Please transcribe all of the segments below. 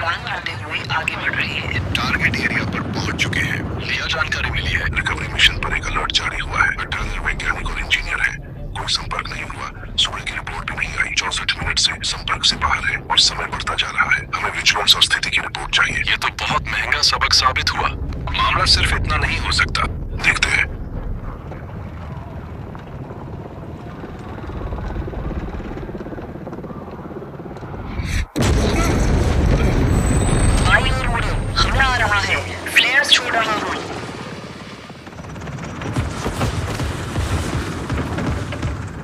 उड़ान भरते हुए आगे बढ़ रहे हैं। टारगेट एरिया पर पहुंच चुके हैं। लिया जानकारी मिली है, रिकवरी मिशन पर एक अलर्ट जारी हुआ है। टनल वैज्ञानिक और इंजीनियर है, कोई संपर्क नहीं हुआ। सुबह की रिपोर्ट भी नहीं आई। 64 मिनट से संपर्क से बाहर है और समय बढ़ता जा रहा है। हमें विजुअल्स और स्थिति की रिपोर्ट चाहिए। ये तो बहुत महंगा सबक साबित हुआ। मामला सिर्फ इतना नहीं हो सकता। देखते हैं। बाईं ओर मुड़ो, हमला आ रहा है। फ्लेयर्स छोड़ रहा हूँ।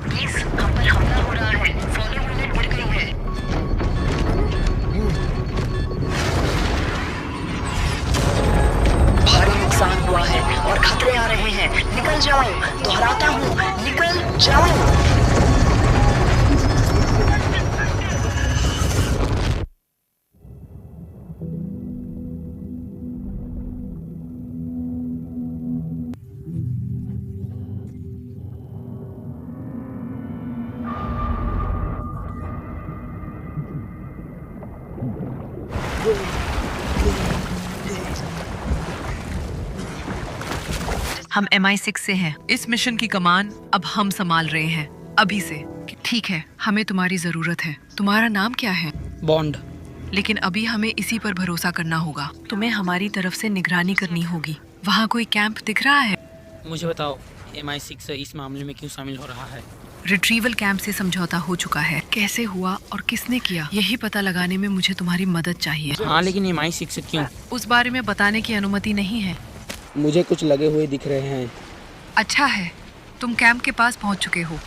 प्लीज, हम पर हमला हो रहा है। फॉलो बुलेट गिर गई है। भारी नुकसान हुआ है और खतरे आ रहे हैं। निकल जाओ, दोहराता हूँ, निकल जाओ। हम MI6 से हैं। इस मिशन की कमान अब हम संभाल रहे हैं, अभी से। ठीक है, हमें तुम्हारी जरूरत है। तुम्हारा नाम क्या है? बॉन्ड। लेकिन अभी हमें इसी पर भरोसा करना होगा। तुम्हें हमारी तरफ से निगरानी करनी होगी। वहाँ कोई कैंप दिख रहा है? मुझे बताओ, MI6 इस मामले में क्यों शामिल हो रहा है? रिट्रीवल कैंप से समझौता हो चुका है। कैसे हुआ और किसने किया, यही पता लगाने में मुझे तुम्हारी मदद चाहिए। हाँ, लेकिन MI6 क्यों? उस बारे में बताने की अनुमति नहीं है। मुझे कुछ लगे हुए दिख रहे हैं। अच्छा है, तुम कैंप के पास पहुंच चुके हो।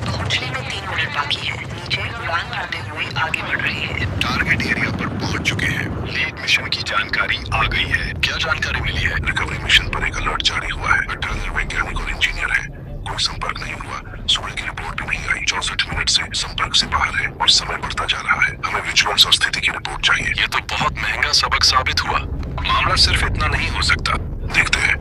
पहुंचने में 3 मिनट बाकी है। नीचे उड़ान भरते हुए आगे बढ़ रहे हैं। टारगेट एरिया पर पहुंच चुके हैं। लीड मिशन की जानकारी आ गई है। क्या जानकारी मिली है? रिकवरी मिशन पर एक अलर्ट जारी हुआ है। टनल वैज्ञानिक और इंजीनियर है, कोई संपर्क नहीं हुआ। सुबह की रिपोर्ट भी नहीं आई। 64 मिनट से संपर्क से बाहर है और समय बढ़ता जा रहा है। हमें विजुअल्स और स्थिति की रिपोर्ट चाहिए। ये तो बहुत महंगा सबक साबित हुआ। मामला सिर्फ इतना नहीं हो सकता। देखते हैं।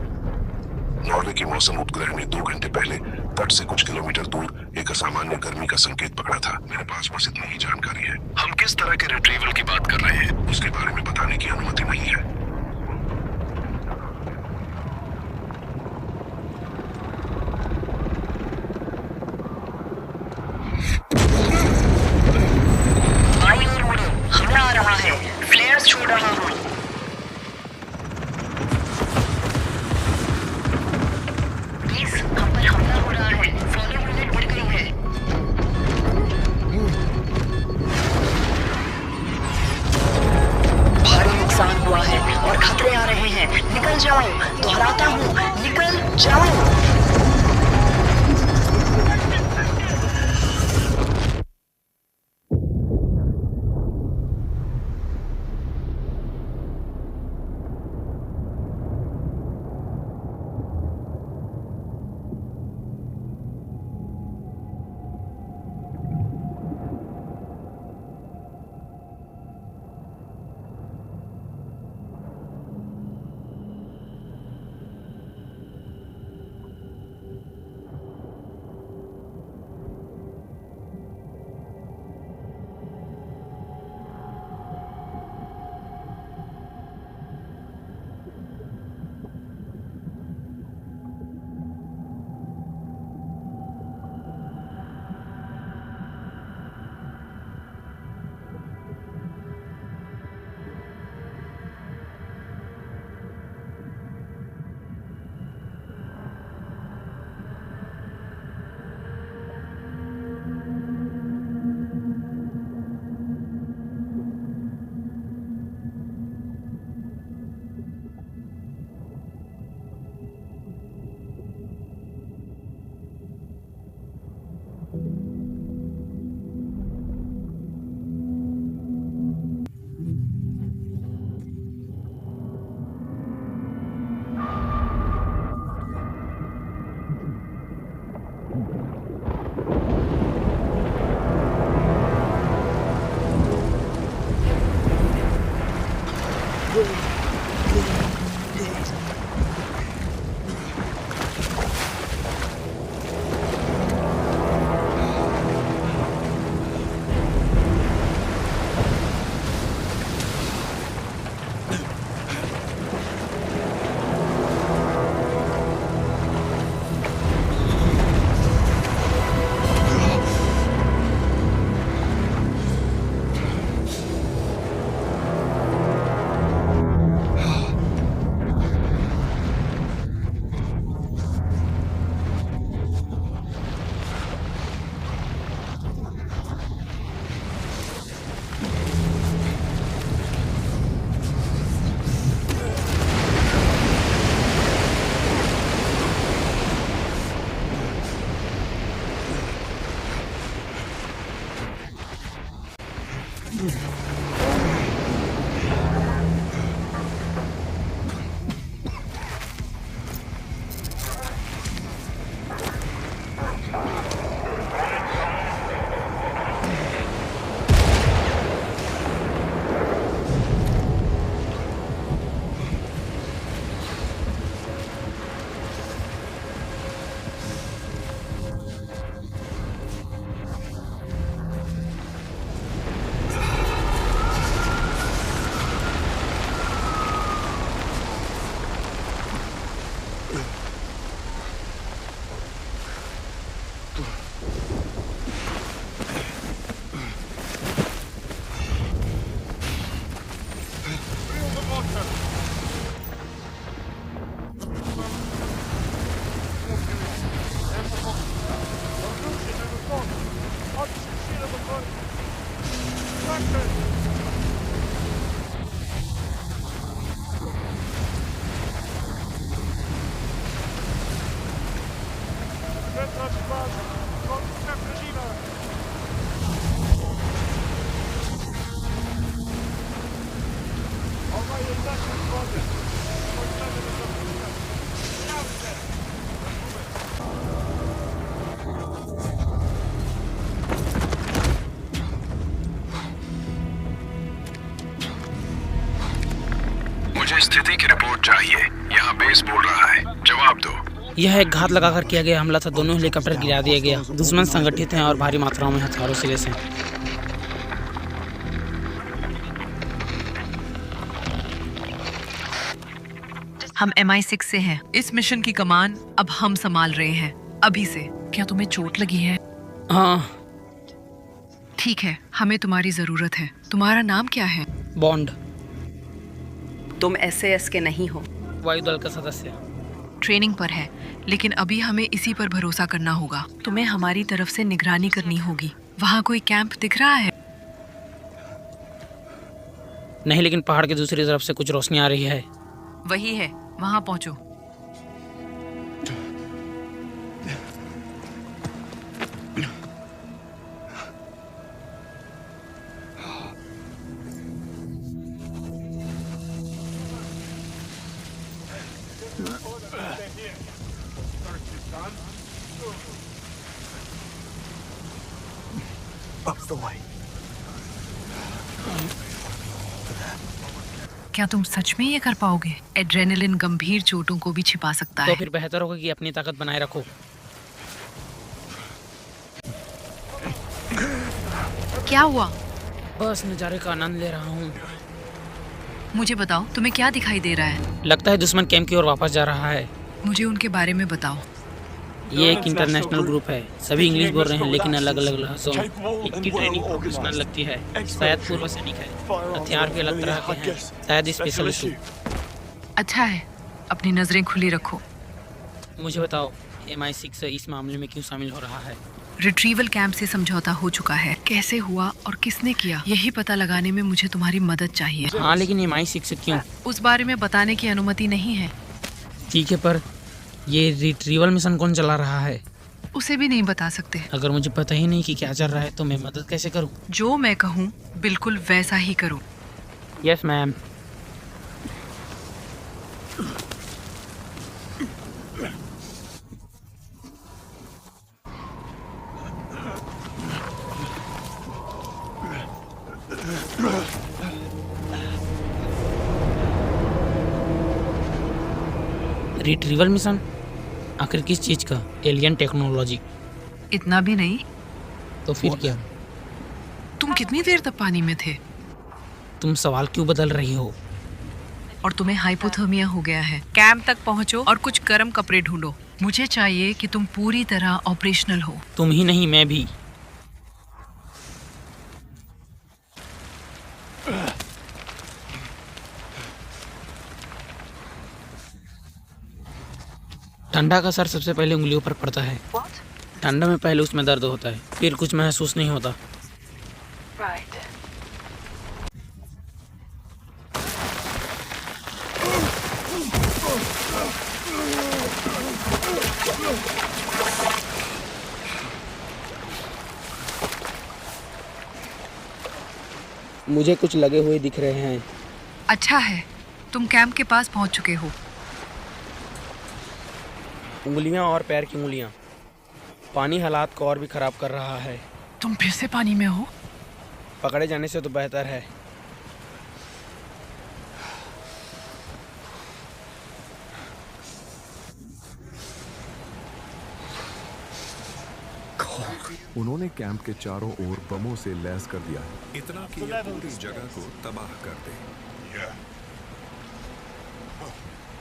नॉर्वे की मौसम उपग्रह ने 2 घंटे पहले तट से कुछ किलोमीटर दूर एक असामान्य गर्मी का संकेत पकड़ा था। मेरे पास बस इतनी ही जानकारी है। हम किस तरह के रिट्रीवल की बात कर रहे हैं, उसके बारे में बताने की अनुमति नहीं है। बाईं ओर मुड़ो, हमला आ रहा है। फ्लेयर्स छोड़ रहा हूँ। प्लीज, हम पर हमला हो रहा है। फॉलो बुलेट गिर गई है। भारी नुकसान हुआ है मुझे स्थिति की रिपोर्ट चाहिए। यहाँ बेस बोल रहा है, जवाब दो। यह एक घात लगाकर किया गया हमला था। दोनों हेलीकॉप्टर गिरा दिया गया। दुश्मन संगठित हैं और भारी मात्राओं में हथियारों से लैस हैं। हम MI6 से हैं। इस मिशन की कमान अब हम संभाल रहे हैं, अभी से। क्या तुम्हें चोट लगी है? हाँ। ठीक है, हमें तुम्हारी जरूरत है। तुम्हारा नाम क्या है? बॉन्ड, तुम SAS के नहीं हो। वायुदल का सदस्य। ट्रेनिंग पर है, लेकिन अभी हमें इसी पर भरोसा करना होगा। तुम्हें हमारी तरफ से निगरानी करनी होगी। वहाँ कोई कैंप दिख रहा है? नहीं, लेकिन पहाड़ की दूसरी तरफ से कुछ रोशनी आ रही है। वही है, वहाँ पहुँचो। क्या तुम सच में ये कर पाओगे? एड्रेनलिन गंभीर चोटों को भी छिपा सकता तो है। फिर बेहतर होगा कि अपनी ताकत बनाए रखो। क्या हुआ? बस नज़ारे का आनंद ले रहा हूँ। मुझे बताओ, तुम्हें क्या दिखाई दे रहा है? लगता है दुश्मन कैंप की ओर वापस जा रहा है। मुझे उनके बारे में बताओ। ये एक इंटरनेशनल ग्रुप है। सभी इंग्लिश बोल रहे हैं, लेकिन अलग अलग लहजों में। इनकी ट्रेनिंग प्रोफेशनल लगती है। शायद पूर्व सैनिक है। हथियार भी अलग तरह के हैं। शायद स्पेशलिस्ट। अच्छा है, अपनी नजरें खुली रखो। मुझे बताओ, MI6 इस मामले में क्यों शामिल हो रहा है? रिट्रीवल कैंप से समझौता हो चुका है। कैसे हुआ और किसने किया, यही पता लगाने में मुझे तुम्हारी मदद चाहिए। हाँ, लेकिन MI6 क्यों? उस बारे में बताने की अनुमति नहीं है। ठीक है, पर ये रिट्रीवल मिशन कौन चला रहा है? उसे भी नहीं बता सकते। अगर मुझे पता ही नहीं कि क्या चल रहा है तो मैं मदद कैसे करूं? जो मैं कहूँ बिल्कुल वैसा ही करो। Yes ma'am. Retrieval mission? आखिर किस चीज का? Alien technology? इतना भी नहीं। तो फिर क्या? तुम कितनी देर तक पानी में थे? तुम सवाल क्यों बदल रही हो? और तुम्हें हाइपोथर्मिया हो गया है। कैंप तक पहुंचो और कुछ गर्म कपड़े ढूंढो। मुझे चाहिए कि तुम पूरी तरह ऑपरेशनल हो। तुम ही नहीं, मैं भी। ठंडा का असर सबसे पहले उंगलियों पर पड़ता है। ठंडा में पहले उसमें दर्द होता है, फिर कुछ महसूस नहीं होता। मुझे कुछ लगे हुए दिख रहे हैं। अच्छा है, तुम कैंप के पास पहुंच चुके हो। उंगलियां और पैर की उंगलियां। पानी हालात को और भी खराब कर रहा है। तुम फिर से पानी में हो? पकड़े जाने से तो बेहतर है। उन्होंने कैंप के चारों ओर बमों से लैस कर दिया है, इतना कि ये पूरी जगह को तबाह कर दे।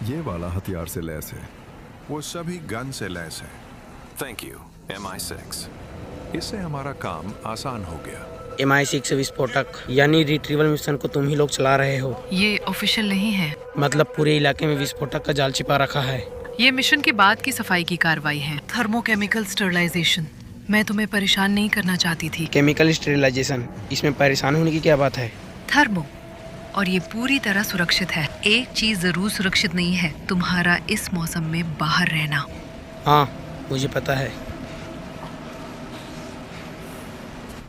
ये वाला हथियार से लैस है। वो सभी गन से लैस है। थैंक यू MI6, इससे हमारा काम आसान हो गया। MI6 विस्फोटक यानी रिट्रीवल मिशन को तुम ही लोग चला रहे हो। ये ऑफिशियल नहीं है। मतलब पूरे इलाके में विस्फोटक का जाल छिपा रखा है। ये मिशन के बाद की सफाई की कार्रवाई है, थर्मोकेमिकल स्टरलाइजेशन। मैं तुम्हें परेशान नहीं करना चाहती थी। केमिकल स्टेरिलाइजेशन, इसमें परेशान होने की क्या बात है? थर्मो, और ये पूरी तरह सुरक्षित है। एक चीज जरूर सुरक्षित नहीं है, तुम्हारा इस मौसम में बाहर रहना। हाँ, मुझे पता है।